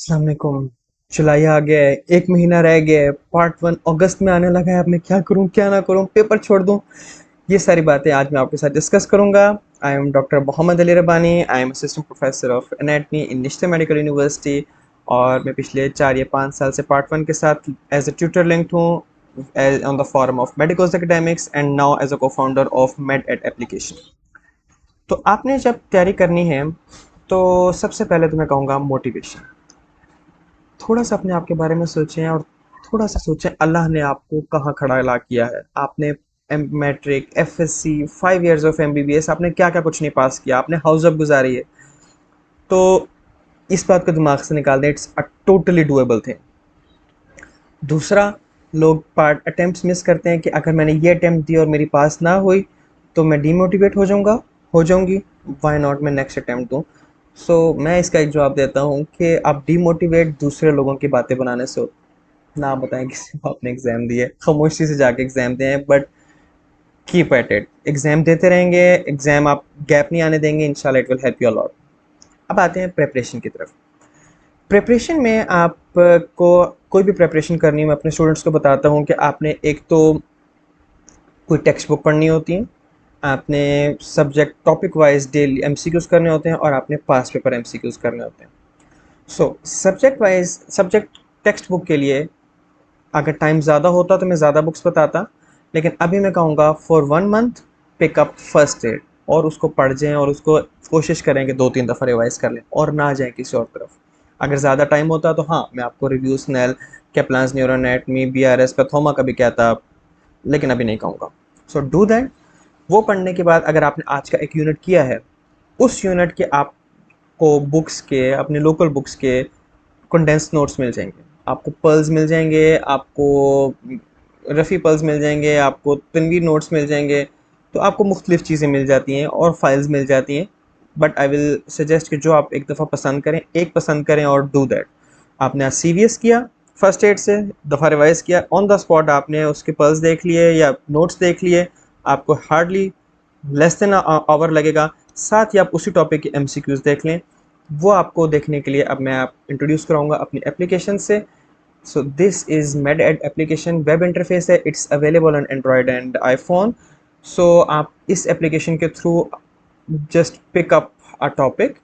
अस्सलामुअलैकुम। जुलाई आ गया है, 1 महीना रह गया है, पार्ट 1 अगस्त में आने लगा है। अब मैं क्या करूँ, क्या ना करूँ, पेपर छोड़ दूँ? ये सारी बातें आज मैं आपके साथ डिस्कस करूँगा। I am doctor Mohammad Ali Rabbani. I am assistant professor of anatomy in Nishtar medical university. और मैं पिछले 4 या 5 साल से पार्ट 1 के साथ एज ए ट्यूटर लिंक्ड हूँ on the forum of medical academics and now as a cofounder of Med add application. तो आपने जब तैयारी करनी है, तो सबसे पहले तो मैं कहूँगा मोटिवेशन। थोड़ा सा अपने आप के बारे में सोचें और थोड़ा सा सोचें अल्लाह ने आपको कहाँ खड़ा ला किया है। आपने matric, FSC, 5 years of MBBS, आपने क्या क्या कुछ नहीं पास किया, आपने हाउस जॉब गुजारी है। तो इस बात को दिमाग से निकाल दें, it's a totally doable thing. दूसरा, लोग पार्ट अटेम्प्ट्स मिस करते हैं कि अगर मैंने ये अटेम्प्ट दी और मेरी पास ना हुई तो मैं डीमोटिवेट हो जाऊंगा, हो जाऊंगी। व्हाई नॉट मैं नेक्स्ट अटेम्प्ट दूं? मैं इसका एक जवाब देता हूँ कि आप डीमोटिवेट दूसरे लोगों की बातें बनाने से हो। ना बताएं किसी को आपने एग्जाम दिए, खामोशी से जाके एग्जाम दें, but keep at it. Exam देते रहेंगे, एग्जाम आप गैप नहीं आने देंगे, इंशाल्लाह it will help you a lot. अब आते हैं प्रेपरेशन की तरफ। प्रेपरेशन में आपको कोई भी प्रेपरेशन करनी है, मैं अपने स्टूडेंट्स को बताता हूँ कि आपने एक तो कोई टेक्स्ट बुक पढ़नी होती है, आपने subject topic wise daily MCQs करने होते हैं, और आपने पास पेपर एमसीक्यूज करने होते हैं। Subject wise subject text book के लिए अगर टाइम ज़्यादा होता तो मैं ज़्यादा बुक्स बताता, लेकिन अभी मैं कहूँगा for 1 month pickup first aid, और उसको पढ़ जाएँ और उसको कोशिश करें कि 2-3 दफ़ा रिवाइज कर लें और ना जाएं किसी और तरफ। अगर ज़्यादा टाइम होता तो हाँ, मैं आपको रिव्यू स्नेल, कैप्लान्स न्यूरोएनाटमी, बीआरएस, पैथोमा का भी कहता, लेकिन अभी नहीं कहूँगा। So do that. वो पढ़ने के बाद अगर आपने आज का एक यूनिट किया है, उस यूनिट के आपको बुक्स के, अपने लोकल बुक्स के कंडेंस नोट्स मिल जाएंगे, आपको पर्ल्स मिल जाएंगे, आपको रफ़ी पर्ल्स मिल जाएंगे, आपको तनवीर नोट्स मिल जाएंगे। तो आपको मुख्तलिफ़ चीज़ें मिल जाती हैं और फाइल्स मिल जाती हैं। बट आई विल सजेस्ट कि जो आप एक दफ़ा पसंद करें, एक पसंद करें और डू दैट। आपने आज सीवीएस किया, फर्स्ट एड से दफ़ा रिवाइज किया, ऑन द स्पॉट आपने उसके पर्ल्स देख लिए या नोट्स देख लिए, आपको हार्डली लेस देन आवर लगेगा। साथ ही आप उसी टॉपिक के एमसीक्यूज देख लें। वो आपको देखने के लिए अब मैं आप इंट्रोड्यूस कराऊंगा अपनी एप्लीकेशन से। So this is med add application, web interface है, it's available on Android and iPhone. आप इस एप्लीकेशन के through just pick up a topic.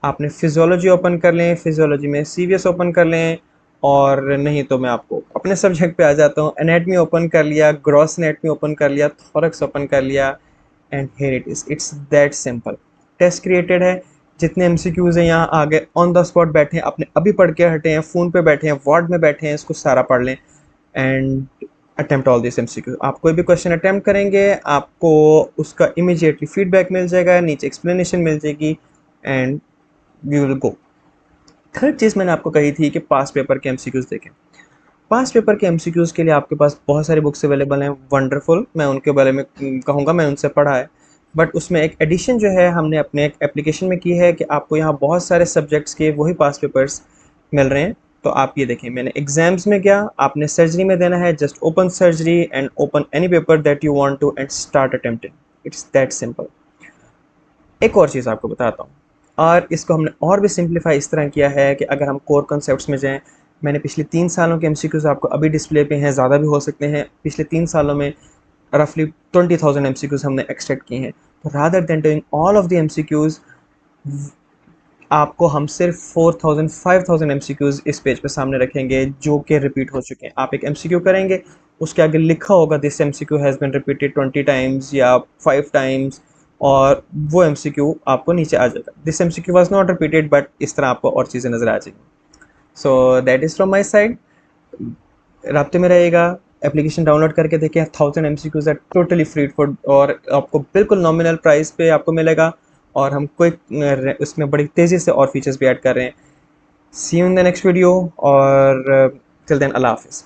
आपने फिजियोलॉजी ओपन कर लें, फिजियोलॉजी में सीवीएस ओपन कर लें, और नहीं तो मैं आपको अपने सब्जेक्ट पे आ जाता हूँ। एनेटमी ओपन कर लिया, ग्रॉस एनेटमी ओपन कर लिया, थोरक्स ओपन कर लिया, and here it is, it's that simple. Test created है, जितने एमसीक्यूज़ हैं यहाँ आगे ऑन द स्पॉट बैठे हैं, अपने अभी पढ़ के हटे हैं, फ़ोन पे बैठे हैं, वार्ड में बैठे हैं, इसको सारा पढ़ लें and attempt all this MCQ. आप कोई भी क्वेश्चन अटेम्प्ट करेंगे, आपको उसका इमीडिएटली फीडबैक मिल जाएगा, नीचे एक्सप्लेनेशन मिल जाएगी, and we will go. Third चीज़ मैंने आपको कही थी कि पास पेपर के एमसीक्यूज़ देखें। पास पेपर के एमसीक्यूज़ के लिए आपके पास बहुत सारी बुक्स अवेलेबल हैं, वंडरफुल, मैं उनके बारे में कहूँगा, मैं उनसे पढ़ा है। बट उसमें एक एडिशन जो है हमने अपने एक एप्लीकेशन में की है कि आपको यहाँ बहुत सारे सब्जेक्ट्स के वही पास पेपर्स मिल रहे हैं। तो आप ये देखें, मैंने एग्जाम्स में गया, आपने सर्जरी में देना है, just open surgery and open any paper that you want to and start attempting. It's that simple. एक और चीज़ आपको बताता हूँ, और इसको हमने और भी सिंप्लीफाई इस तरह किया है कि अगर हम कोर कॉन्सेप्ट्स में जाएँ, मैंने पिछले 3 सालों के एमसीक्यूज़ आपको अभी डिस्प्ले पे हैं, ज़्यादा भी हो सकते हैं। पिछले 3 सालों में रफली 20,000 एमसीक्यूज़ हमने एक्सट्रैक्ट किए हैं। तो rather than doing all of the MCQs, आपको हम सिर्फ 4,000 5,000 एमसीक्यूज़ इस पेज पे सामने रखेंगे जो कि रिपीट हो चुके हैं। आप एक एमसीक्यू करेंगे, उसके आगे लिखा होगा this MCQ has been repeated 20 times या 5 टाइम्स, और वो एमसीक्यू आपको नीचे आ जाएगा, this MCQ was not repeated, but इस तरह आपको और चीज़ें नज़र आ जाएंगी। So that is from my side. राब्ते में रहेगा, एप्लीकेशन डाउनलोड करके देखिए, 1000 MCQs are totally free for, और आपको बिल्कुल नॉमिनल प्राइस पे आपको मिलेगा। और हम कोई उसमें बड़ी तेज़ी से और फीचर्स भी ऐड कर रहे हैं। See you in the next video, और टिल देन अल्लाह हाफिज़।